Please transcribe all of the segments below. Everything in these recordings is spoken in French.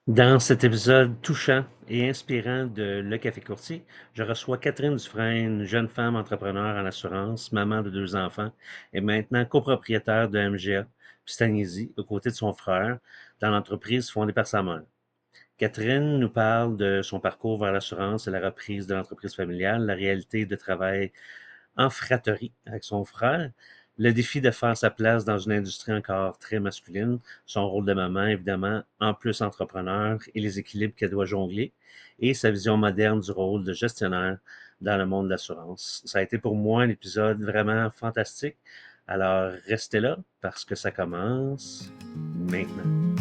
Dans cet épisode touchant et inspirant de Le Café Courtier, je reçois Catherine Dufresne, jeune femme entrepreneur en assurance, maman de 2 enfants et maintenant copropriétaire de MGA Pistagnésie aux côtés de son frère dans l'entreprise fondée par sa mère. Catherine nous parle de son parcours vers l'assurance et la reprise de l'entreprise familiale, la réalité de travail en fratrie avec son frère, le défi de faire sa place dans une industrie encore très masculine, son rôle de maman, évidemment, en plus entrepreneur et les équilibres qu'elle doit jongler, et sa vision moderne du rôle de gestionnaire dans le monde de l'assurance. Ça a été pour moi un épisode vraiment fantastique. Alors, restez là parce que ça commence maintenant.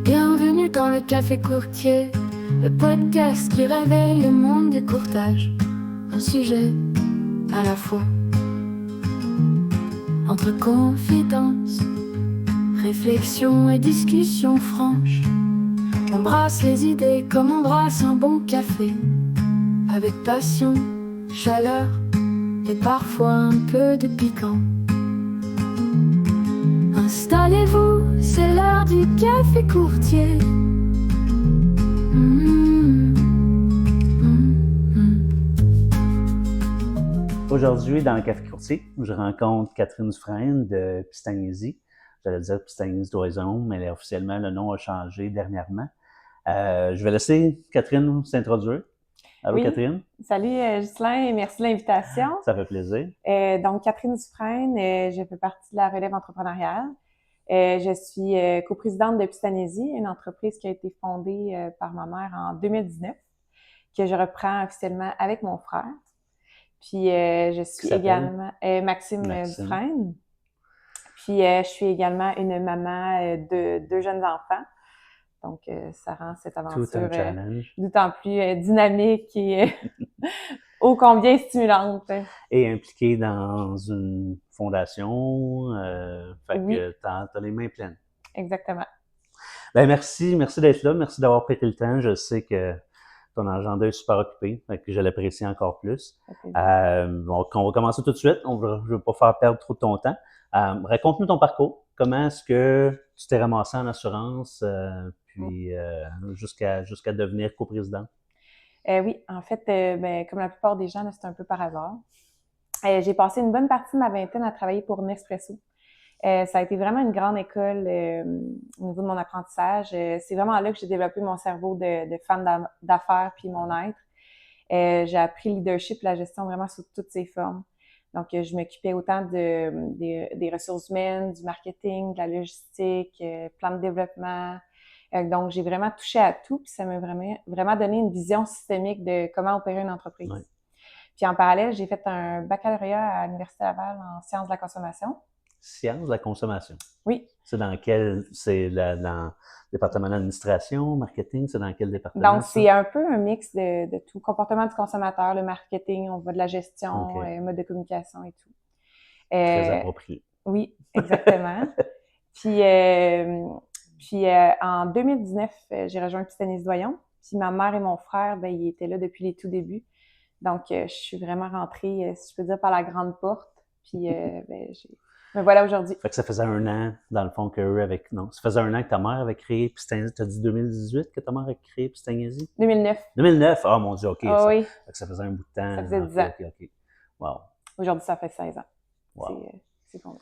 Bienvenue dans le Café Courtier, le podcast qui réveille le monde du courtage. Un sujet à la fois. Entre confidences, réflexion et discussion franche. On brasse les idées comme on brasse un bon café. Avec passion, chaleur et parfois un peu de piquant. Installez-vous, c'est l'heure du Café Courtier. Aujourd'hui, dans le Café Courtier, je rencontre Catherine Dufresne de Pistagnésie. J'allais dire Pistagnésie d'Oison, mais officiellement, le nom a changé dernièrement. Je vais laisser Catherine s'introduire. Allô, Oui. Catherine? Salut Ghislain et merci de l'invitation. Ça fait plaisir. Donc, Catherine Dufresne, je fais partie de la relève entrepreneuriale. Je suis coprésidente de Pistagnésie, une entreprise qui a été fondée par ma mère en 2019, que je reprends officiellement avec mon frère. Puis, je suis également Maxime Dufresne. Puis, je suis également une maman de 2 jeunes enfants. Donc, ça rend cette aventure d'autant plus dynamique et ô combien stimulante. Et impliquée dans une fondation, fait Oui. que t'as les mains pleines. Exactement. Ben merci d'être là, merci d'avoir prêté le temps. Je sais que ton agenda est super occupé, fait que je l'apprécie encore plus. Donc, on va commencer tout de suite. Je ne veux pas faire perdre trop de ton temps. Raconte-nous ton parcours. Comment est-ce que tu t'es ramassé en assurance, puis jusqu'à devenir coprésidente? Oui, en fait, comme la plupart des gens, là, c'est un peu par hasard. J'ai passé une bonne partie de ma vingtaine à travailler pour Nespresso. Ça a été vraiment une grande école au niveau de mon apprentissage. C'est vraiment là que j'ai développé mon cerveau de femme d'affaires puis mon être. J'ai appris le leadership et la gestion vraiment sous toutes ses formes. Donc, je m'occupais autant des ressources humaines, du marketing, de la logistique, plan de développement. Donc, j'ai vraiment touché à tout, puis ça m'a vraiment donné une vision systémique de comment opérer une entreprise. Ouais. Puis en parallèle, j'ai fait un baccalauréat à l'Université Laval en sciences de la consommation. Sciences de la consommation. Oui. C'est dans le département d'administration, marketing, c'est dans quel département? Donc, c'est un peu un mix de tout. Comportement du consommateur, le marketing, on voit de la gestion, mode de communication et tout. Très approprié. Oui, exactement. Puis en 2019, j'ai rejoint Pistagnésie d'Oison. Puis ma mère et mon frère, ben, ils étaient là depuis les tout débuts. Donc, je suis vraiment rentrée, si je peux dire, par la grande porte. Puis, me voilà aujourd'hui. Fait que ça faisait 1 an, dans le fond, ça faisait 1 an que ta mère avait créé Pistagnésie. T'as dit 2018 que ta mère a créé Pistagnésie? 2009. 2009? Ah, mon Dieu, OK. Oui. Fait que ça faisait un bout de temps. Ça faisait 10 ans. OK. Wow. Aujourd'hui, ça fait 16 ans. Wow. C'est fondé.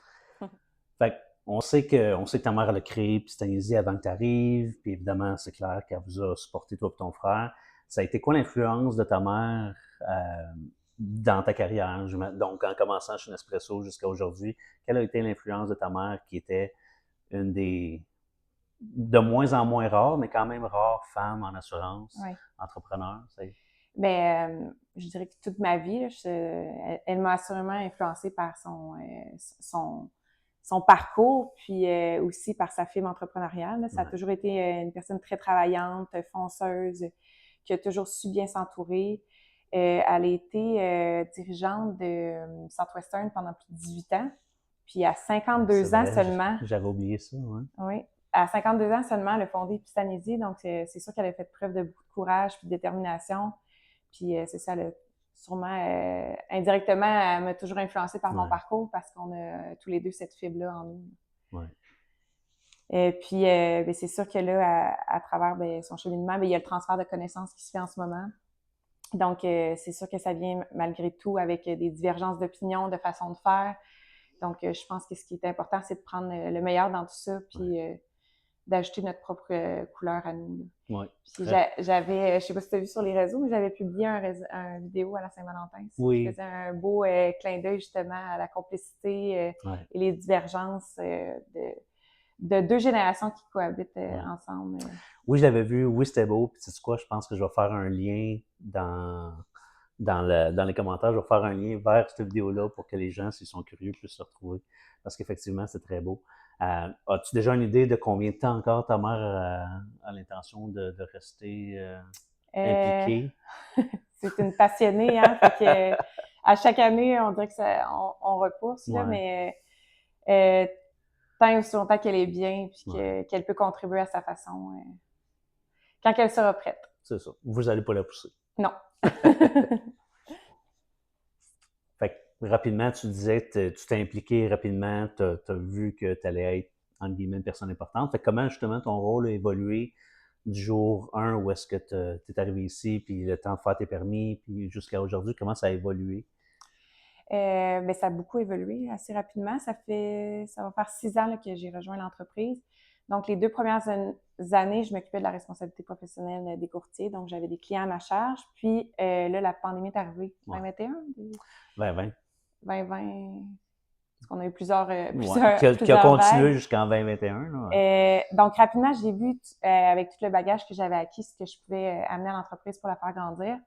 Fait on sait que ta mère elle a créé Pistagnésie avant que tu arrives, puis évidemment, c'est clair qu'elle vous a supporté, toi et ton frère. Ça a été quoi l'influence de ta mère dans ta carrière? Donc, en commençant chez Nespresso jusqu'à aujourd'hui, quelle a été l'influence de ta mère qui était une des de moins en moins rares, mais quand même rares femmes en assurance, entrepreneur? Je dirais que toute ma vie, elle m'a assurément influencée par son parcours, puis aussi par sa fibre entrepreneuriale. Là. Ça a toujours été une personne très travaillante, fonceuse, qui a toujours su bien s'entourer. Elle a été dirigeante de Southwestern pendant plus de 18 ans. Puis à 52 ans seulement... J'avais oublié ça, Oui. À 52 ans seulement, elle a fondé Pistagnésie. Donc, c'est sûr qu'elle a fait preuve de beaucoup de courage et de détermination. Puis c'est ça, elle a sûrement, indirectement, elle m'a toujours influencée par mon parcours parce qu'on a tous les deux cette fibre-là en nous. Oui. Puis, ben, c'est sûr que là, à travers ben, son cheminement, ben, il y a le transfert de connaissances qui se fait en ce moment. Donc, c'est sûr que ça vient malgré tout avec des divergences d'opinion, de façon de faire. Donc, je pense que ce qui est important, c'est de prendre le meilleur dans tout ça, puis d'ajouter notre propre couleur à nous. Oui. Puis j'avais, je sais pas si tu as vu sur les réseaux, mais j'avais publié un vidéo à la Saint-Valentin qui faisait un beau clin d'œil justement à la complicité et les divergences de deux générations qui cohabitent ensemble. Oui, je l'avais vu. Oui, c'était beau. Puis, tu sais quoi, je pense que je vais faire un lien dans les commentaires. Je vais faire un lien vers cette vidéo-là pour que les gens, s'ils sont curieux, puissent se retrouver. Parce qu'effectivement, c'est très beau. As-tu déjà une idée de combien de temps encore ta mère a l'intention de rester impliquée? C'est une passionnée, hein? Fait que, à chaque année, on dirait que on repousse, là, mais tant et aussi longtemps qu'elle est bien puis qu'elle peut contribuer à sa façon quand elle sera prête. C'est ça. Vous n'allez pas la pousser. Non. Fait que rapidement, tu disais que tu t'es impliqué rapidement, tu as vu que tu allais être, entre guillemets, une personne importante. Fait que comment, justement, ton rôle a évolué du jour 1 où est-ce que tu es arrivé ici, puis le temps de faire tes permis, puis jusqu'à aujourd'hui, comment ça a évolué? Ben, ça a beaucoup évolué assez rapidement. Ça va faire 6 ans là, que j'ai rejoint l'entreprise. Donc, les 2 premières années, je m'occupais de la responsabilité professionnelle des courtiers. Donc, j'avais des clients à ma charge. Puis là, la pandémie est arrivée. 2021? 2020. 2020. Parce qu'on a eu plusieurs qui a continué jusqu'en 2021. Donc, rapidement, j'ai vu, avec tout le bagage que j'avais acquis, ce que je pouvais amener à l'entreprise pour la faire grandir.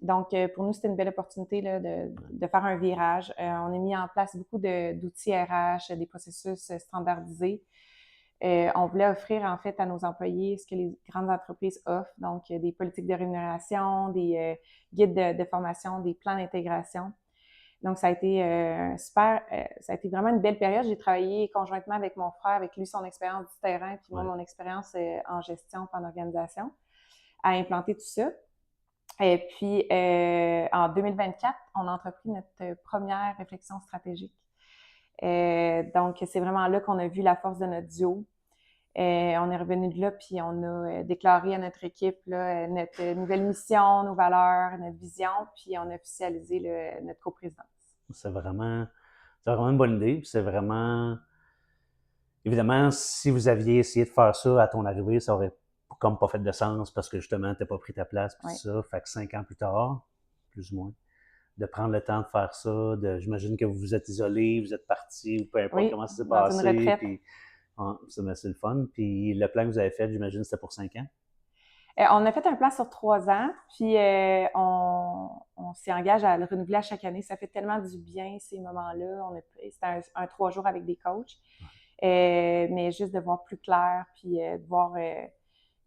Donc, pour nous, c'était une belle opportunité là, de faire un virage. On a mis en place beaucoup d'outils RH, des processus standardisés. On voulait offrir, en fait, à nos employés ce que les grandes entreprises offrent, donc des politiques de rémunération, des guides de formation, des plans d'intégration. Donc, ça a été ça a été vraiment une belle période. J'ai travaillé conjointement avec mon frère, avec lui, son expérience du terrain, puis moi, mon expérience en gestion, en organisation, à implanter tout ça. Et puis, en 2024, on a entrepris notre première réflexion stratégique. Donc, c'est vraiment là qu'on a vu la force de notre duo. On est revenu de là, puis on a déclaré à notre équipe là, notre nouvelle mission, nos valeurs, notre vision, puis on a officialisé notre coprésidence. C'est vraiment une bonne idée. C'est vraiment... Évidemment, si vous aviez essayé de faire ça à ton arrivée, ça aurait comme pas fait de sens parce que justement, tu n'as pas pris ta place, puis ça. Fait que 5 ans plus tard, plus ou moins, de prendre le temps de faire ça, j'imagine que vous vous êtes isolé, vous êtes parti, ou peu importe comment ça s'est passé. Dans une retraite. Puis, c'est le fun. Puis le plan que vous avez fait, j'imagine, c'était pour 5 ans? On a fait un plan sur 3 ans, puis on s'y engage à le renouveler à chaque année. Ça fait tellement du bien, ces moments-là. C'était un 3 jours avec des coachs. Mais juste de voir plus clair, puis de voir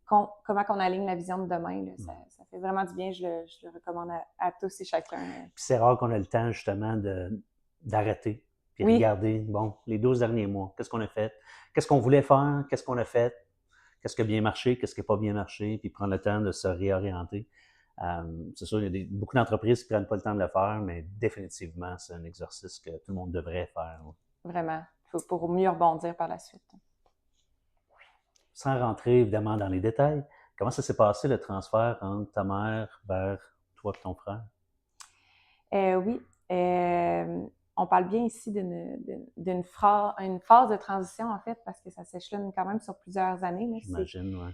comment on aligne la vision de demain, là, ça fait vraiment du bien. Je le recommande à tous et chacun. Puis c'est rare qu'on ait le temps, justement, d'arrêter, puis regarder, bon, les 12 derniers mois, qu'est-ce qu'on a fait? Qu'est-ce qu'on voulait faire? Qu'est-ce qu'on a fait? Qu'est-ce qui a bien marché? Qu'est-ce qui n'a pas bien marché? Puis prendre le temps de se réorienter. C'est sûr, il y a beaucoup d'entreprises qui ne prennent pas le temps de le faire, mais définitivement, c'est un exercice que tout le monde devrait faire. Vraiment, pour mieux rebondir par la suite. Sans rentrer évidemment dans les détails, comment ça s'est passé le transfert entre ta mère vers toi et ton frère? Oui, on parle bien ici d'une phase de transition, en fait, parce que ça s'échelonne quand même sur plusieurs années. Là. J'imagine, oui.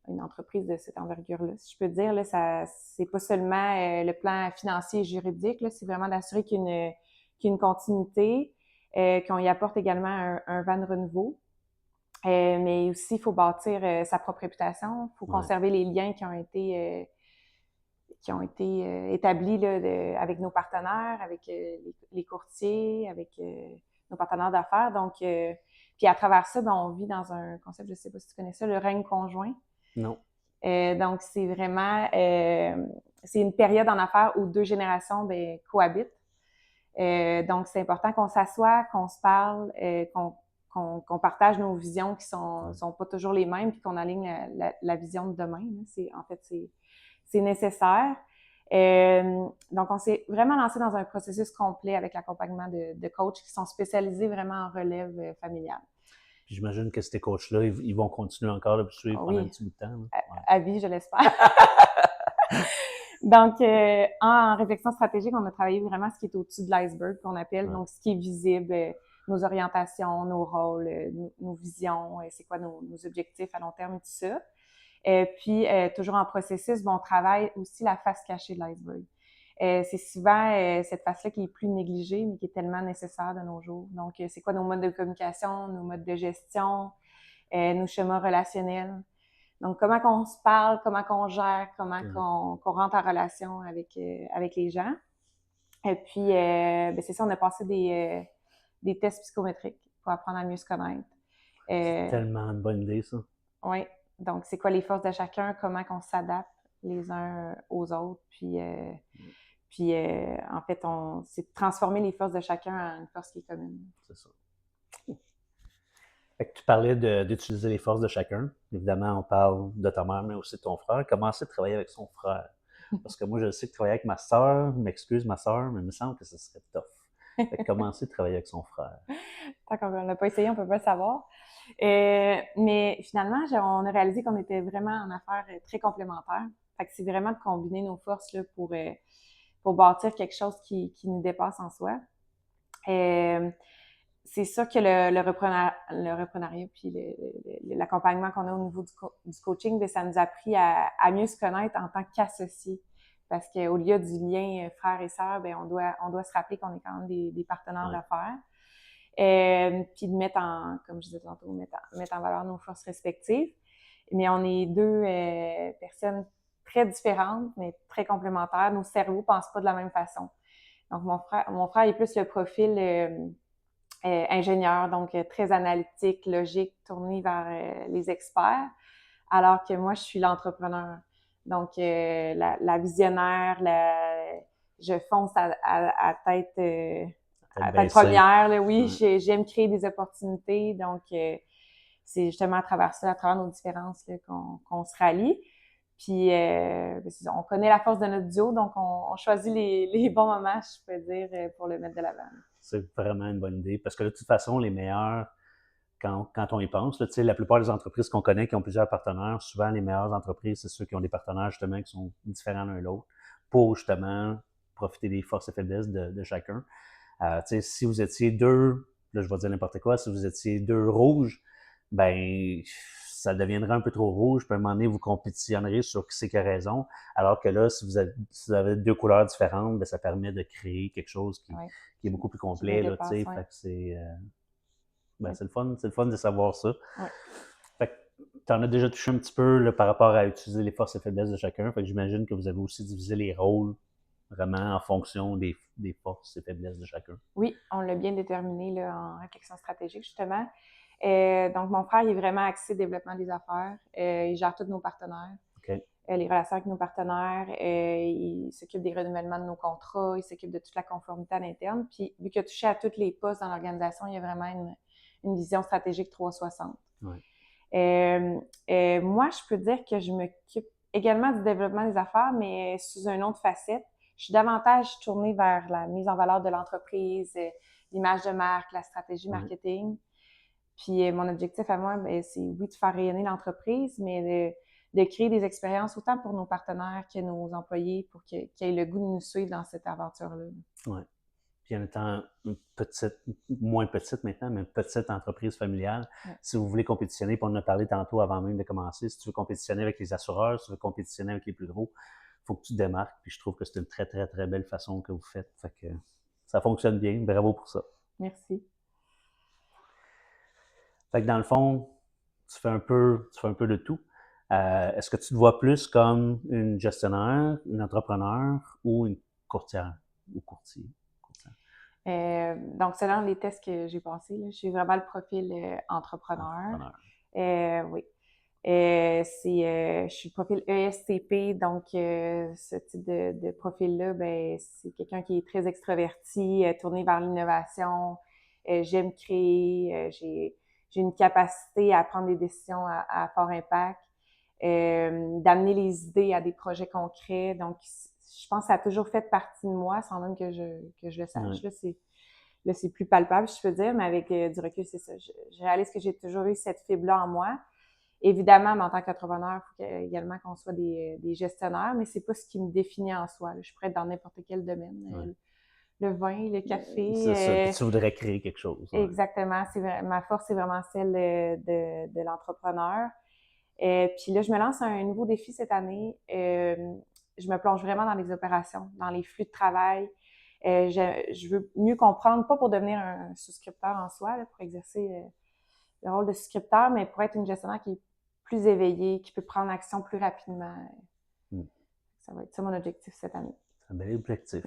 Une entreprise de cette envergure-là, si je peux dire, là, c'est pas seulement le plan financier et juridique, là, c'est vraiment d'assurer qu'il y a une continuité, qu'on y apporte également un vent de renouveau. Mais aussi, il faut bâtir sa propre réputation, il faut conserver les liens qui ont été établis là, avec nos partenaires, avec les courtiers, avec nos partenaires d'affaires. Donc, puis à travers ça, on vit dans un concept, je ne sais pas si tu connais ça, le règne conjoint. Non. Donc, c'est vraiment, c'est une période en affaires où 2 générations cohabitent. Donc, c'est important qu'on s'assoie, qu'on se parle, qu'on partage nos visions qui sont pas toujours les mêmes, puis qu'on aligne la vision de demain. Là. C'est nécessaire. Donc, on s'est vraiment lancé dans un processus complet avec l'accompagnement de coachs qui sont spécialisés vraiment en relève familiale. Puis j'imagine que ces coachs-là, ils vont continuer encore de suivre pendant un Oui, petit bout de temps. à vie, je l'espère. Donc, en réflexion stratégique, on a travaillé vraiment ce qui est au-dessus de l'iceberg, qu'on appelle, donc ce qui est visible, nos orientations, nos rôles, nos visions, c'est quoi nos objectifs à long terme et tout ça. Puis, toujours en processus, on travaille aussi la face cachée de l'iceberg. C'est souvent cette face-là qui est plus négligée, mais qui est tellement nécessaire de nos jours. Donc, c'est quoi nos modes de communication, nos modes de gestion, nos schémas relationnels. Donc, comment qu'on se parle, comment qu'on gère, comment qu'on rentre en relation avec les gens. Et puis, c'est ça, on a passé des tests psychométriques pour apprendre à mieux se connaître. C'est tellement une bonne idée, ça. Oui. Donc, c'est quoi les forces de chacun, comment qu'on s'adapte les uns aux autres. Puis en fait, c'est de transformer les forces de chacun en une force qui est commune. C'est ça. Fait que tu parlais d'utiliser les forces de chacun. Évidemment, on parle de ta mère, mais aussi de ton frère. Comment c'est de travailler avec son frère? Parce que moi, je sais que travailler avec ma sœur, m'excuse ma sœur, mais il me semble que ce serait tough. Fait que comment c'est de travailler avec son frère? Tant qu'on n'a pas essayé, on ne peut pas le savoir. Mais finalement, on a réalisé qu'on était vraiment en affaires très complémentaires. Fait que c'est vraiment de combiner nos forces là, pour bâtir quelque chose qui nous dépasse en soi. C'est sûr que le reprenariat puis l'accompagnement qu'on a au niveau du coaching, bien, ça nous a appris à mieux se connaître en tant qu'associés. Parce qu'au lieu du lien frère et sœur, bien, on doit se rappeler qu'on est quand même des partenaires d'affaires. Puis de mettre comme je disais tantôt, mettre en valeur nos forces respectives. Mais on est deux personnes très différentes, mais très complémentaires. Nos cerveaux ne pensent pas de la même façon. Donc, mon frère est plus le profil ingénieur, donc très analytique, logique, tourné vers les experts, alors que moi, je suis l'entrepreneur. Donc, la visionnaire, je fonce à tête première. Là, oui, j'aime créer des opportunités. Donc, c'est justement à travers ça, à travers nos différences, là, qu'on se rallie. Puis, on connaît la force de notre duo, donc on choisit les bons moments, je peux dire, pour le mettre de l'avant. C'est vraiment une bonne idée. Parce que de toute façon, les meilleurs, quand on y pense, là, la plupart des entreprises qu'on connaît qui ont plusieurs partenaires, souvent les meilleures entreprises, c'est ceux qui ont des partenaires justement qui sont différents l'un de l'autre pour justement profiter des forces et faiblesses de chacun. Si vous étiez deux, là je vais dire n'importe quoi, si vous étiez deux rouges, ben ça deviendrait un peu trop rouge, puis à un moment donné, vous compétitionnerez sur qui c'est qui a raison, alors que là, si vous avez deux couleurs différentes, ben, ça permet de créer quelque chose qui est beaucoup plus complet. Là, fait que c'est le fun de savoir ça. Ouais. Fait que tu en as déjà touché un petit peu là, par rapport à utiliser les forces et faiblesses de chacun. Fait que j'imagine que vous avez aussi divisé les rôles vraiment en fonction des forces et faiblesses de chacun. Oui, on l'a bien déterminé là, en réflexion stratégique, justement. Donc, mon frère, il est vraiment axé développement des affaires. Il gère tous nos partenaires. Okay. Les relations avec nos partenaires. Il s'occupe des renouvellements de nos contrats. Il s'occupe de toute la conformité à l'interne. Puis, vu qu'il a touché à tous les postes dans l'organisation, il y a vraiment une vision stratégique 360. Ouais. Moi, je peux dire que je m'occupe également du développement des affaires, mais sous une autre facette. Je suis davantage tournée vers la mise en valeur de l'entreprise, l'image de marque, la stratégie marketing. Puis mon objectif à moi, c'est oui de faire rayonner l'entreprise, mais de créer des expériences autant pour nos partenaires que nos employés pour qu'ils aient le goût de nous suivre dans cette aventure-là. Oui. Puis en étant moins petite maintenant, mais une petite entreprise familiale, si vous voulez compétitionner, puis on en a parlé tantôt avant même de commencer, si tu veux compétitionner avec les assureurs, si tu veux compétitionner avec les plus gros, il faut que tu te démarques. Puis je trouve que c'est une très, très, très belle façon que vous faites. Fait que ça fonctionne bien. Bravo pour ça. Merci. Fait que dans le fond, tu fais un peu de tout. Est-ce que tu te vois plus comme une gestionnaire, une entrepreneur ou une courtière ou courtier? Donc, selon les tests que j'ai passés, là, je suis vraiment le profil entrepreneur. Oui. Je suis le profil ESTP, donc ce type de profil-là, ben, c'est quelqu'un qui est très extraverti, tourné vers l'innovation. J'aime créer, j'ai une capacité à prendre des décisions à fort impact, d'amener les idées à des projets concrets. Donc, je pense que ça a toujours fait partie de moi, sans même que je le sache. Là, là, c'est plus palpable, je peux dire, mais avec du recul, c'est ça. Je réalise que j'ai toujours eu cette fibre-là en moi. Évidemment, mais en tant qu'entrepreneur, il faut également qu'on soit des gestionnaires, mais c'est pas ce qui me définit en soi, là. Je pourrais être dans n'importe quel domaine. Ouais. Le vin, le café. C'est ça. Puis tu voudrais créer quelque chose. Ouais. Exactement. Ma force, c'est vraiment celle de l'entrepreneur. Puis là, je me lance un nouveau défi cette année. Je me plonge vraiment dans les opérations, dans les flux de travail. Je veux mieux comprendre, pas pour devenir un souscripteur en soi, là, pour exercer le rôle de souscripteur, mais pour être une gestionnaire qui est plus éveillée, qui peut prendre action plus rapidement. Ça va être ça mon objectif cette année. C'est un bel objectif.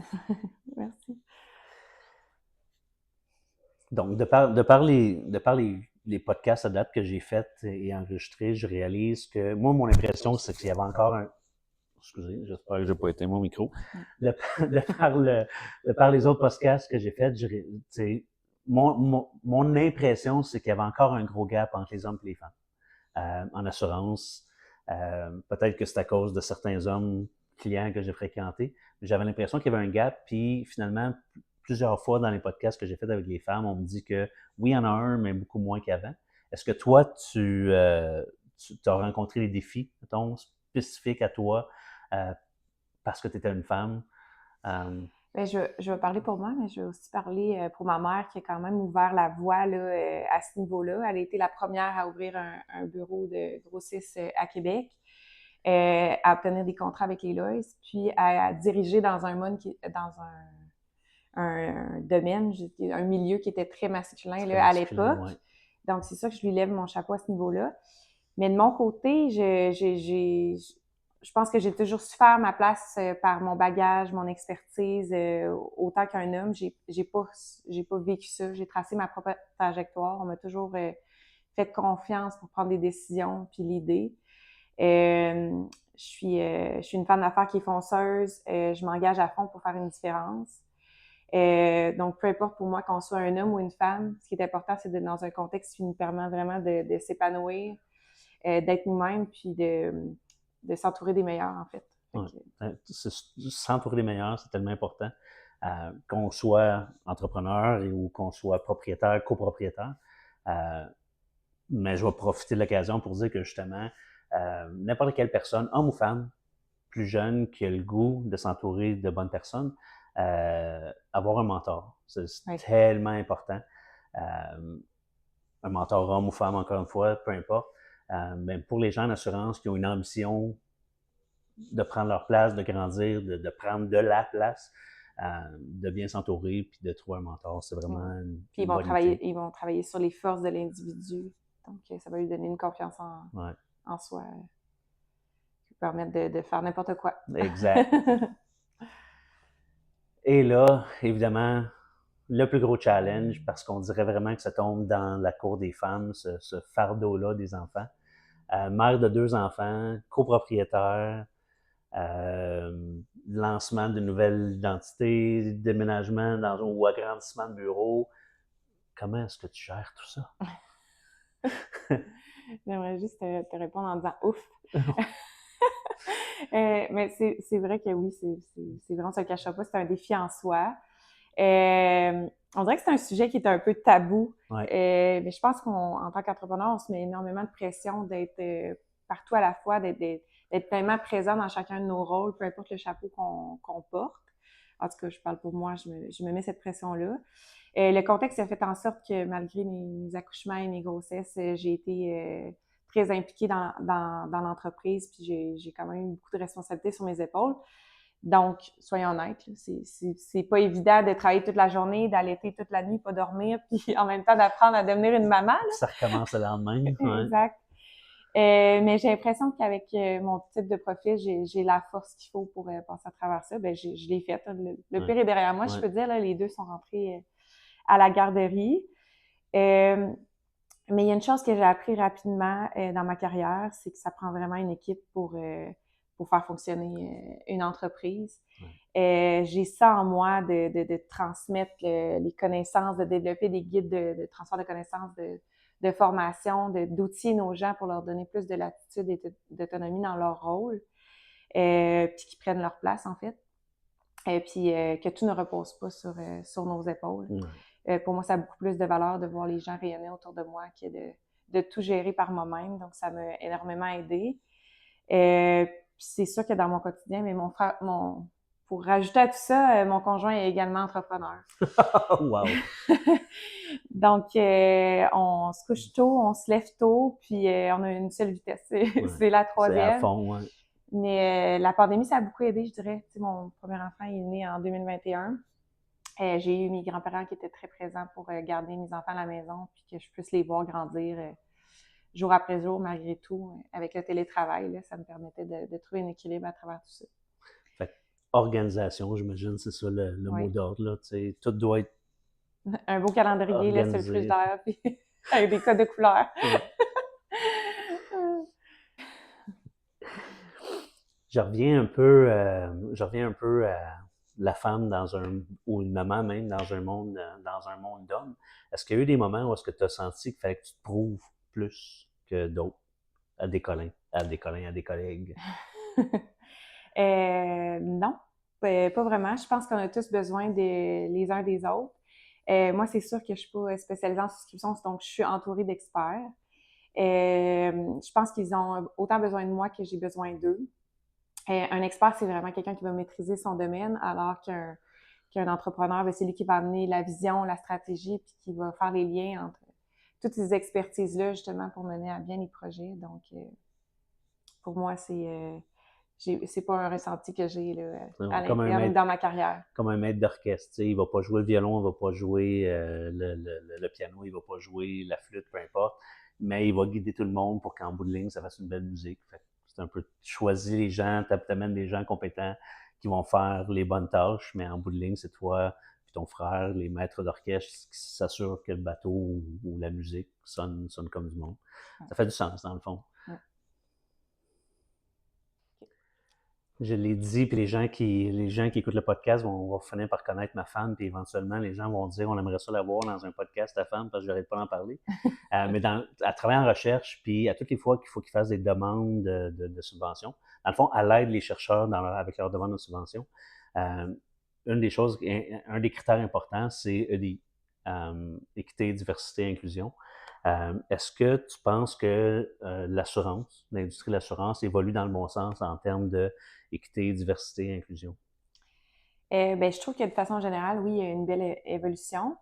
Merci. Donc, de par les podcasts à date que j'ai faits et enregistrés, je réalise que moi, mon impression, c'est qu'il y avait encore un... Excusez, j'espère que je n'ai pas éteint mon micro. De par les autres podcasts que j'ai faits, mon impression, c'est qu'il y avait encore un gros gap entre les hommes et les femmes en assurance. Peut-être que c'est à cause de certains hommes clients que j'ai fréquentés, mais j'avais l'impression qu'il y avait un gap, puis finalement, plusieurs fois dans les podcasts que j'ai faits avec les femmes, on me dit que oui, il y en a un, mais beaucoup moins qu'avant. Est-ce que toi, tu as rencontré des défis, mettons, spécifiques à toi parce que tu étais une femme? Bien, je vais parler pour moi, mais je vais aussi parler pour ma mère qui a quand même ouvert la voie là, à ce niveau-là. Elle a été la première à ouvrir un bureau de grossiste à Québec, à obtenir des contrats avec les Lois, puis à diriger dans un monde dans un domaine, un milieu qui était très masculin là, à l'époque. Ouais. Donc, c'est ça que je lui lève mon chapeau à ce niveau-là. Mais de mon côté, je pense que j'ai toujours su faire ma place par mon bagage, mon expertise, autant qu'un homme. J'ai pas vécu ça. J'ai tracé ma propre trajectoire. On m'a toujours fait confiance pour prendre des décisions puis l'idée. Je suis une femme d'affaires qui est fonceuse. Je m'engage à fond pour faire une différence. Donc, peu importe pour moi qu'on soit un homme ou une femme, ce qui est important, c'est d'être dans un contexte qui nous permet vraiment de s'épanouir, d'être nous-mêmes, puis de s'entourer des meilleurs, en fait. Ouais. S'entourer des meilleurs, c'est tellement important. Qu'on soit entrepreneur ou qu'on soit propriétaire, copropriétaire. Mais je vais profiter de l'occasion pour dire que justement, n'importe quelle personne, homme ou femme, plus jeune, qui a le goût de s'entourer de bonnes personnes, avoir un mentor. C'est tellement important. Un mentor homme ou femme, encore une fois, peu importe. Mais pour les gens en assurance qui ont une ambition de prendre leur place, de grandir, de prendre de la place, de bien s'entourer puis de trouver un mentor, c'est vraiment une puis ils vont travailler sur les forces de l'individu. Donc, ça va lui donner une confiance en soi qui lui permettre de faire n'importe quoi. Exact. Et là, évidemment, le plus gros challenge, parce qu'on dirait vraiment que ça tombe dans la cour des femmes, ce fardeau-là des enfants. Mère de 2 enfants, copropriétaire, lancement d'une nouvelle identité, déménagement ou agrandissement de bureau. Comment est-ce que tu gères tout ça? J'aimerais juste te répondre en disant ouf. Mais c'est vrai que oui, c'est vraiment, ça ne le cachera pas, c'est un défi en soi. On dirait que c'est un sujet qui est un peu tabou. Ouais. Mais je pense qu'en tant qu'entrepreneur, on se met énormément de pression d'être partout à la fois, d'être pleinement présent dans chacun de nos rôles, peu importe le chapeau qu'on porte. En tout cas, je parle pour moi, je me mets cette pression-là. Le contexte a fait en sorte que malgré mes accouchements et mes grossesses, j'ai été très impliquée dans l'entreprise, puis j'ai quand même eu beaucoup de responsabilités sur mes épaules. Donc, soyons honnêtes, c'est pas évident de travailler toute la journée, d'allaiter toute la nuit, pas dormir, puis en même temps d'apprendre à devenir une maman. Là. Ça recommence le lendemain. Exact. Mais j'ai l'impression qu'avec mon type de profil, j'ai la force qu'il faut pour passer à travers ça. Ben, je l'ai fait. Le pire est derrière moi, je peux dire. Là, les deux sont rentrés à la garderie. Mais il y a une chose que j'ai appris rapidement dans ma carrière, c'est que ça prend vraiment une équipe pour faire fonctionner une entreprise. J'ai ça en moi de transmettre les connaissances, de développer des guides de transfert de connaissances, de formation, d'outiller nos gens pour leur donner plus de latitude et d'autonomie dans leur rôle, puis qu'ils prennent leur place, en fait. Et puis que tout ne repose pas sur nos épaules. Pour moi, ça a beaucoup plus de valeur de voir les gens rayonner autour de moi que de tout gérer par moi-même. Donc, ça m'a énormément aidée. C'est sûr que dans mon quotidien, mais pour rajouter à tout ça, mon conjoint est également entrepreneur. Wow! Donc, on se couche tôt, on se lève tôt, puis on a une seule vitesse, c'est la C'est à troisième. fond, ouais. Mais la pandémie, ça a beaucoup aidé, je dirais. Tu sais, mon premier enfant est né en 2021. J'ai eu mes grands-parents qui étaient très présents pour garder mes enfants à la maison, puis que je puisse les voir grandir jour après jour, malgré tout. Avec le télétravail, là, ça me permettait de trouver un équilibre à travers tout ça. Fait que organisation, j'imagine, c'est ça le mot Oui. d'ordre, là. Tu sais, tout doit être Un beau calendrier là, sur le organisé. frigidaire, puis avec des codes de couleurs. Ouais. Je reviens un peu à la femme ou une maman même dans un monde d'hommes. Est-ce qu'il y a eu des moments où est-ce que tu as senti qu'il fallait que tu te prouves plus que d'autres à des collègues? Non, pas vraiment. Je pense qu'on a tous besoin les uns des autres. Moi, c'est sûr que je suis pas spécialisée en souscription, donc je suis entourée d'experts. Je pense qu'ils ont autant besoin de moi que j'ai besoin d'eux. Un expert, c'est vraiment quelqu'un qui va maîtriser son domaine, alors qu'un entrepreneur, c'est lui qui va amener la vision, la stratégie, puis qui va faire les liens entre toutes ces expertises-là, justement, pour mener à bien les projets. Donc, pour moi, c'est pas un ressenti que j'ai là, à l'interne dans ma carrière. Comme un maître d'orchestre, tu sais, il va pas jouer le violon, il va pas jouer le piano, il va pas jouer la flûte, peu importe, mais il va guider tout le monde pour qu'en bout de ligne, ça fasse une belle musique. Fait que c'est un peu choisir les gens, t'amènes des gens compétents qui vont faire les bonnes tâches, mais en bout de ligne, c'est toi puis ton frère, les maîtres d'orchestre, qui s'assurent que le bateau ou la musique sonne comme du monde. Ça fait du sens, dans le fond. Je l'ai dit, puis les gens qui écoutent le podcast vont finir par connaître ma femme, puis éventuellement, les gens vont dire on aimerait ça la voir dans un podcast, ta femme, parce que j'arrête pas d'en parler. Mais à travailler en recherche, puis à toutes les fois qu'il faut qu'ils fassent des demandes de subventions, dans le fond, elle aide les chercheurs avec leurs demandes de subventions. Une des choses, un des critères importants, c'est EDI, équité, diversité, inclusion. Est-ce que tu penses que l'industrie de l'assurance évolue dans le bon sens en termes de équité, diversité, inclusion? Je trouve que de façon générale, oui, il y a une belle évolution.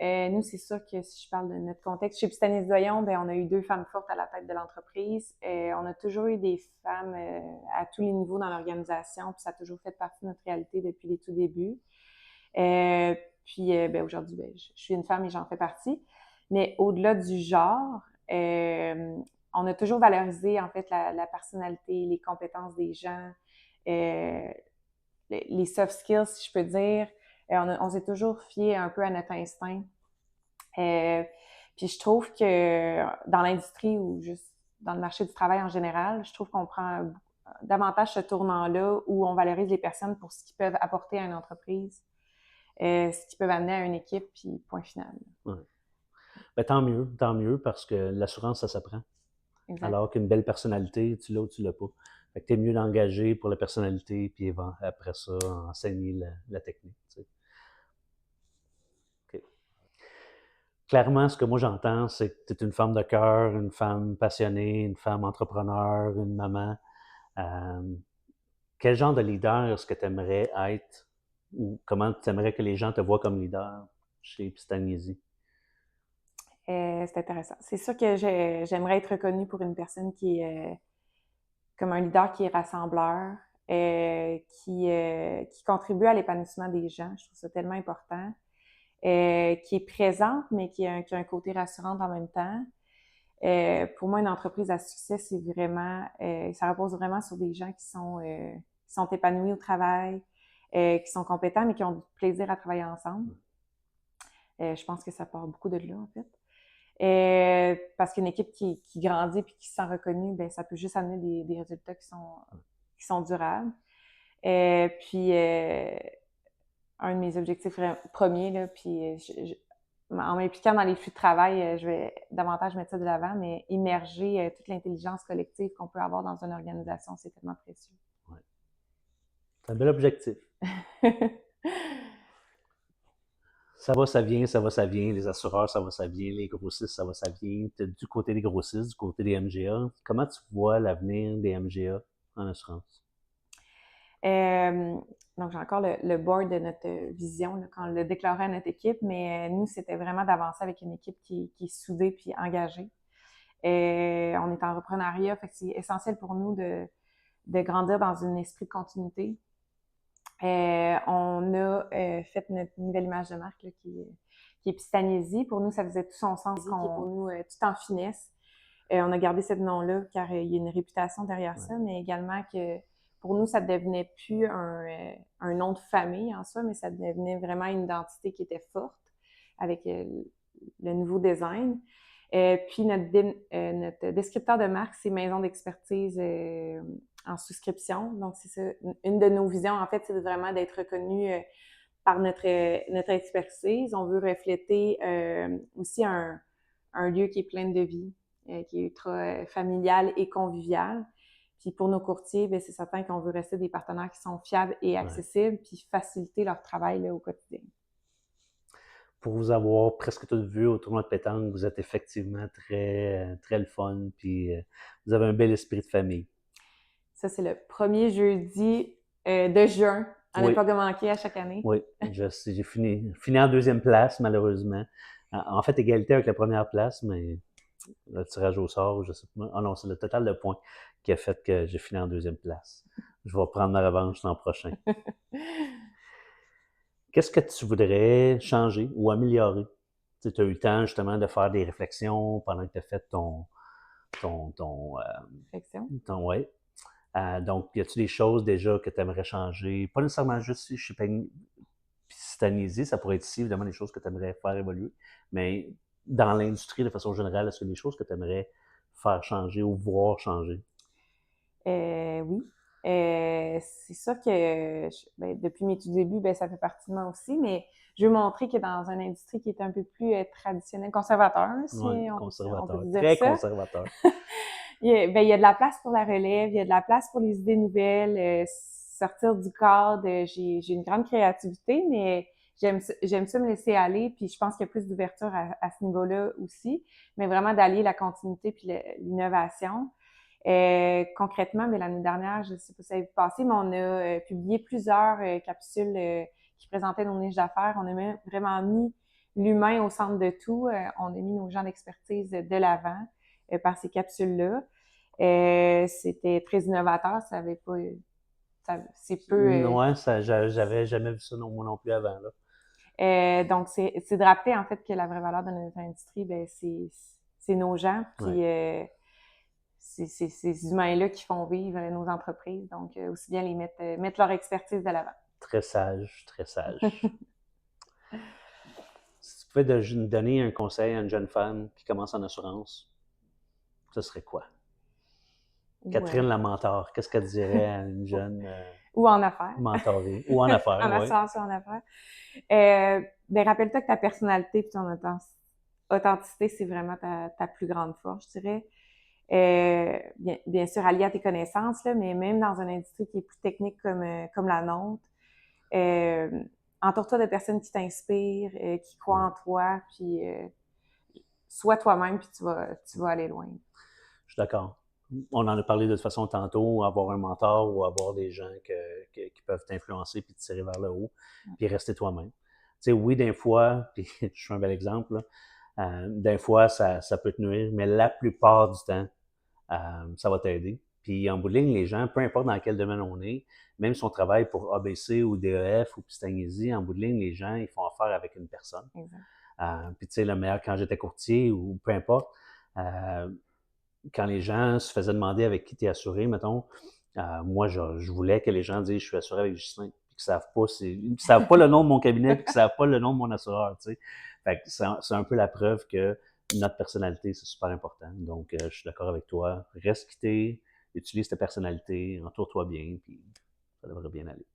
Nous, c'est sûr que si je parle de notre contexte, chez Pistanis Doyon, on a eu 2 femmes fortes à la tête de l'entreprise. On a toujours eu des femmes à tous les niveaux dans l'organisation, puis ça a toujours fait partie de notre réalité depuis les tout débuts. Aujourd'hui, je suis une femme et j'en fais partie. Mais au-delà du genre, on a toujours valorisé en fait la personnalité, les compétences des gens, les soft skills, si je peux dire. On s'est toujours fié un peu à notre instinct. Puis je trouve que dans l'industrie ou juste dans le marché du travail en général, je trouve qu'on prend davantage ce tournant-là où on valorise les personnes pour ce qu'ils peuvent apporter à une entreprise, ce qu'ils peuvent amener à une équipe, puis point final. Ouais. Tant mieux, parce que l'assurance, ça s'apprend. Exact. Alors qu'une belle personnalité, tu l'as ou tu l'as pas. Fait que t'es mieux d'engager pour la personnalité, puis après ça, enseigner la technique. Tu sais. Okay. Clairement, ce que moi j'entends, c'est que tu es une femme de cœur, une femme passionnée, une femme entrepreneur, une maman. Quel genre de leader est-ce que tu aimerais être ou comment tu aimerais que les gens te voient comme leader chez Pistagnesi? C'est intéressant. C'est sûr que j'aimerais être reconnue pour une personne qui est comme un leader qui est rassembleur, qui contribue à l'épanouissement des gens. Je trouve ça tellement important. Qui est présente, mais qui a un côté rassurant en même temps. Pour moi, une entreprise à succès, c'est vraiment, ça repose vraiment sur des gens qui sont épanouis au travail, qui sont compétents, mais qui ont du plaisir à travailler ensemble. Je pense que ça part beaucoup de là, en fait. Parce qu'une équipe qui grandit puis qui se sent reconnue, ça peut juste amener des résultats qui sont durables. Un de mes objectifs premiers, là, puis en m'impliquant dans les flux de travail, je vais davantage mettre ça de l'avant, mais immerger toute l'intelligence collective qu'on peut avoir dans une organisation, c'est tellement précieux. Ouais. C'est un bel objectif. Ça va, ça vient, ça va, ça vient. Les assureurs, ça va, ça vient. Les grossistes, ça va, ça vient. T'es du côté des grossistes, du côté des MGA. Comment tu vois l'avenir des MGA en assurance? Euh, donc, j'ai encore le board de notre vision là, quand on l'a déclaré à notre équipe, mais nous, c'était vraiment d'avancer avec une équipe qui est soudée puis engagée. On est en reprenariat, fait que c'est essentiel pour nous de grandir dans un esprit de continuité. On a fait notre nouvelle image de marque là, qui est Pistagnésie. Pour nous, ça faisait tout son sens, qui est pour nous tout en finesse. On a gardé ce nom-là car il y a une réputation derrière ça, mais également que pour nous, ça devenait plus un nom de famille en soi, mais ça devenait vraiment une identité qui était forte avec le nouveau design. Puis notre descripteur de marque, c'est maison d'expertise en souscription. Donc, c'est ça. Une de nos visions, en fait, c'est vraiment d'être reconnu par notre expertise. On veut refléter aussi un lieu qui est plein de vie, qui est ultra familial et convivial. Puis pour nos courtiers, bien, c'est certain qu'on veut rester des partenaires qui sont fiables et accessibles, puis faciliter leur travail là, au quotidien. Pour vous avoir presque tout vu au tournoi de pétanque, vous êtes effectivement très le fun, puis vous avez un bel esprit de famille. Ça, c'est le premier jeudi de juin, à ne pas manquer à chaque année. Oui, j'ai fini en deuxième place, malheureusement. En fait, égalité avec la première place, mais le tirage au sort, je sais pas. Ah non, c'est le total de points qui a fait que j'ai fini en deuxième place. Je vais prendre ma revanche l'an prochain. Qu'est-ce que tu voudrais changer ou améliorer? Tu as eu le temps justement de faire des réflexions pendant que tu as fait ouais. Donc, y a-t-il des choses déjà que tu aimerais changer? Pas nécessairement juste chez Pistagnésie, ça pourrait être ici, évidemment, des choses que tu aimerais faire évoluer, mais dans l'industrie de façon générale, est-ce qu'il y a des choses que tu aimerais faire changer ou voir changer? Oui. C'est sûr que depuis mes tout débuts, ça fait partie de moi aussi, mais je veux montrer que dans une industrie qui est un peu plus traditionnelle, conservateur, si on peut dire très ça. Conservateur. il y a de la place pour la relève, il y a de la place pour les idées nouvelles, sortir du cadre. J'ai une grande créativité, mais j'aime ça me laisser aller, puis je pense qu'il y a plus d'ouverture à ce niveau-là aussi, mais vraiment d'allier la continuité puis l'innovation. Concrètement, mais l'année dernière, je ne sais pas si ça a vu passer, mais on a publié plusieurs capsules qui présentaient nos niches d'affaires. On a vraiment mis l'humain au centre de tout. On a mis nos gens d'expertise de l'avant par ces capsules-là. C'était très innovateur. Ça avait pas... c'est peu... Ouais, j'avais jamais vu ça moi non plus avant. Là. Donc, c'est de rappeler en fait que la vraie valeur de notre industrie, c'est nos gens. Puis... c'est ces humains-là qui font vivre nos entreprises. Donc, aussi bien mettre leur expertise de l'avant. Très sage, très sage. Si tu pouvais donner un conseil à une jeune femme qui commence en assurance, ce serait quoi? Catherine, la mentor, qu'est-ce qu'elle dirait à une jeune ou en affaires. Mentorée? Ou en affaires, en assurance ou en affaires. Rappelle-toi que ta personnalité et ton authenticité, c'est vraiment ta plus grande force, je dirais. Bien sûr, allié à tes connaissances, là, mais même dans une industrie qui est plus technique comme la nôtre, entoure-toi de personnes qui t'inspirent, qui croient en toi, puis sois toi-même, puis tu vas aller loin. Je suis d'accord. On en a parlé de toute façon tantôt, avoir un mentor ou avoir des gens qui peuvent t'influencer puis te tirer vers le haut, puis rester toi-même. Tu sais, oui, des fois, puis je suis un bel exemple, des fois, ça peut te nuire, mais la plupart du temps, ça va t'aider. Puis en bout de ligne, les gens, peu importe dans quel domaine on est, même si on travaille pour ABC ou DEF ou Pistagnésie, en bout de ligne, les gens, ils font affaire avec une personne. Puis tu sais, le meilleur, quand j'étais courtier ou peu importe, quand les gens se faisaient demander avec qui tu es assuré, mettons, moi, je voulais que les gens disent « je suis assuré avec Ghislain », puis qu'ils ne savent pas le nom de mon cabinet, puis qu'ils ne savent pas le nom de mon assureur, tu sais. Fait que c'est un peu la preuve que notre personnalité, c'est super important. Donc, je suis d'accord avec toi. Reste qui t'es, utilise ta personnalité, entoure-toi bien, puis ça devrait bien aller.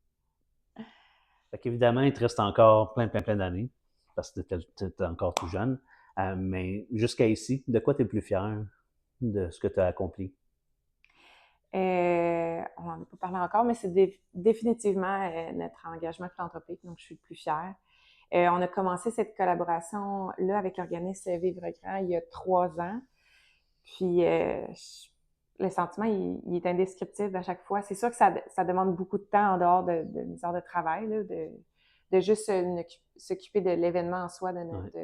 Fait qu'évidemment, il te reste encore plein d'années, parce que tu es encore tout jeune. Mais jusqu'à ici, de quoi tu es le plus fier de ce que tu as accompli? On n'en a pas parlé encore, mais c'est définitivement notre engagement philanthropique, donc je suis le plus fière. On a commencé cette collaboration-là avec l'organisme Vivre Grand il y a 3 ans. Puis le sentiment, il est indescriptible à chaque fois. C'est sûr que ça demande beaucoup de temps en dehors de mes heures de travail, là, de juste s'occuper de l'événement en soi, de notre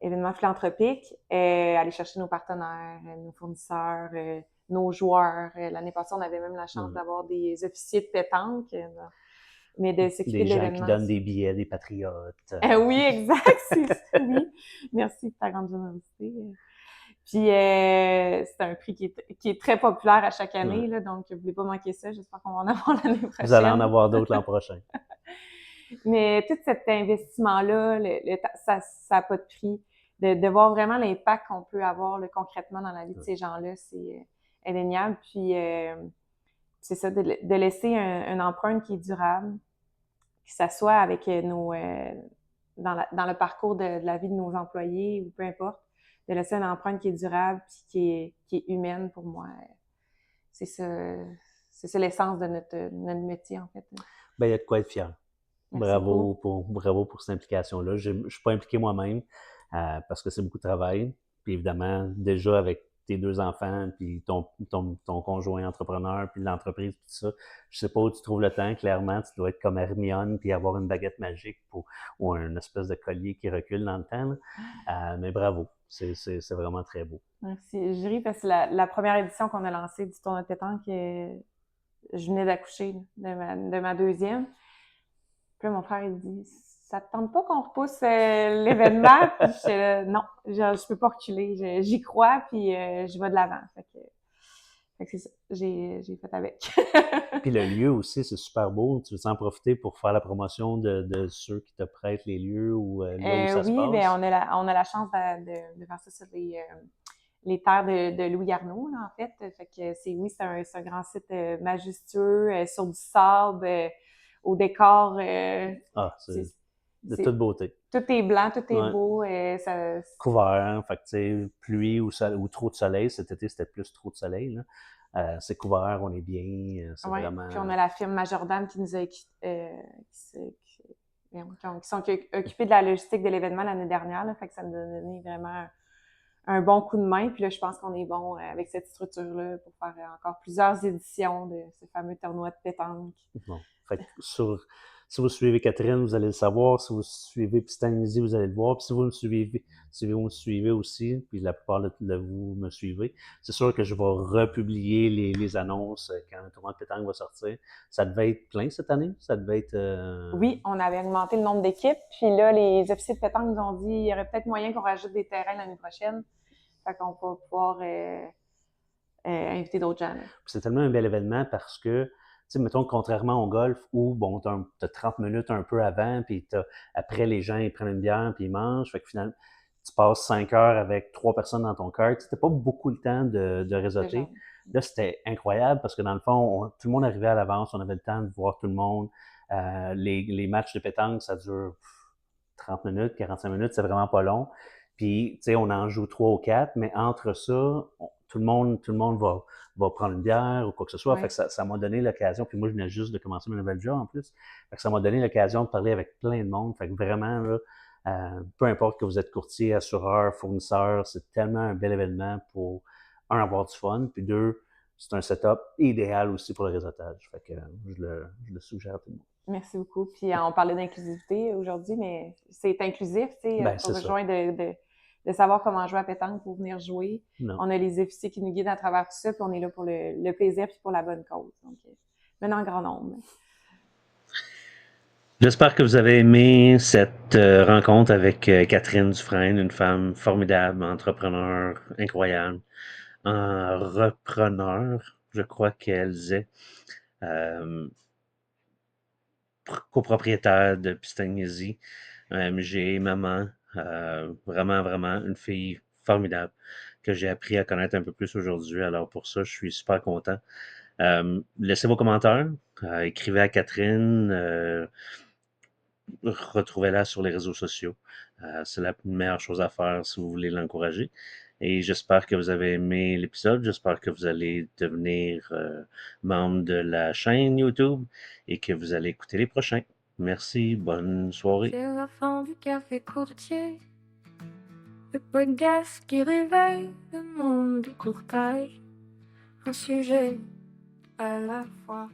événement philanthropique, aller chercher nos partenaires, nos fournisseurs, nos joueurs. L'année passée, on avait même la chance d'avoir des officiers de pétanque, mais de s'occuper de l'événement. Des gens qui donnent des billets, des patriotes. Oui, exact, oui. Merci de ta grande générosité. Puis c'est un prix qui est très populaire à chaque année, là, donc vous ne voulez pas manquer ça. J'espère qu'on va en avoir l'année prochaine. Vous allez en avoir d'autres l'an prochain. Mais tout cet investissement-là, ça n'a pas de prix. De voir vraiment l'impact qu'on peut avoir là, concrètement dans la vie de ces gens-là, c'est indéniable. Puis c'est ça, de laisser une empreinte qui est durable, que ça soit avec dans le parcours de la vie de nos employés ou peu importe, de laisser une empreinte qui est durable puis qui est humaine pour moi. C'est ça l'essence de notre métier, en fait. Ben, il y a de quoi être fier. Merci Bravo pour cette implication-là. Je ne suis pas impliqué moi-même parce que c'est beaucoup de travail. Puis évidemment, déjà avec tes 2 enfants, puis ton conjoint entrepreneur, puis l'entreprise, puis tout ça, je sais pas où tu trouves le temps. Clairement, tu dois être comme Hermione, puis avoir une baguette magique ou une espèce de collier qui recule dans le temps. Mais bravo, c'est vraiment très beau. Merci. Je ris parce que la première édition qu'on a lancée du tournoi de pétanque, je venais d'accoucher de ma deuxième. Puis là, mon frère, il dit « Ça te tente pas qu'on repousse l'événement? » Puis j'étais là, non, je peux pas reculer. J'y crois, puis je vais de l'avant. Fait que c'est ça, j'ai fait avec. Puis le lieu aussi, c'est super beau. Tu veux en profiter pour faire la promotion de ceux qui te prêtent les lieux ou là où ça se passe? Oui, bien, on a la chance de faire ça sur les terres de Louis Garneau, là, en fait. Fait que c'est un grand site majestueux, sur du sable, au décor. C'est de toute beauté. Tout est blanc, tout est Ouais. beau. Couvert, fait que tu sais, pluie ou trop de soleil. Cet été, c'était plus trop de soleil, là. C'est couvert, on est bien. C'est vraiment. Puis on a la firme Majordane qui nous a qui sont occupés de la logistique de l'événement l'année dernière. Là, fait que ça nous a donné vraiment un bon coup de main. Puis là, je pense qu'on est bon avec cette structure-là pour faire encore plusieurs éditions de ce fameux tournoi de pétanque. Bon. Fait que si vous suivez Catherine, vous allez le savoir. Si vous suivez Pistagnésie, vous allez le voir. Puis si vous me suivez aussi, puis la plupart de vous me suivez, c'est sûr que je vais republier les annonces quand le tournoi de pétanque va sortir. Ça devait être plein cette année? Ça devait être... Oui, on avait augmenté le nombre d'équipes. Puis là, les officiers de pétanque nous ont dit il y aurait peut-être moyen qu'on rajoute des terrains l'année prochaine. Fait qu'on va pouvoir inviter d'autres gens. C'est tellement un bel événement parce que, tu sais, mettons, contrairement au golf où, bon, t'as 30 minutes un peu avant, puis après, les gens, ils prennent une bière, puis ils mangent. Fait que finalement, tu passes 5 heures avec 3 personnes dans ton kart. C'était pas beaucoup le temps de réseauter. Là, c'était incroyable parce que dans le fond, tout le monde arrivait à l'avance. On avait le temps de voir tout le monde. Les matchs de pétanque, ça dure 30 minutes, 45 minutes. C'est vraiment pas long. Puis, tu sais, on en joue 3 ou 4, mais entre ça, tout le monde va prendre une bière ou quoi que ce soit. Fait que ça m'a donné l'occasion. Puis moi, je venais juste de commencer ma nouvelle job en plus. Fait que ça m'a donné l'occasion de parler avec plein de monde. Fait que vraiment, là, peu importe que vous êtes courtier, assureur, fournisseur, c'est tellement un bel événement pour, un, avoir du fun, puis 2, c'est un setup idéal aussi pour le réseautage. Fait que je le suggère à tout le monde. Merci beaucoup. Puis on parlait d'inclusivité aujourd'hui, mais c'est inclusif, tu sais, pas besoin de savoir comment jouer à pétanque pour venir jouer. Non. On a les officiers qui nous guident à travers tout ça, puis on est là pour le plaisir puis pour la bonne cause. Donc, maintenant en grand nombre. J'espère que vous avez aimé cette rencontre avec Catherine Dufresne, une femme formidable, entrepreneur incroyable, un repreneur, je crois qu'elle disait, copropriétaire de Pistagnésie, MG, maman, vraiment, vraiment une fille formidable que j'ai appris à connaître un peu plus aujourd'hui. Alors pour ça, je suis super content. Laissez vos commentaires, écrivez à Catherine, retrouvez-la sur les réseaux sociaux. C'est la meilleure chose à faire si vous voulez l'encourager. Et j'espère que vous avez aimé l'épisode. J'espère que vous allez devenir membre de la chaîne YouTube et que vous allez écouter les prochains. Merci, bonne soirée. C'est la fin du café courtier, le podcast qui réveille le monde du courtage, un sujet à la fois.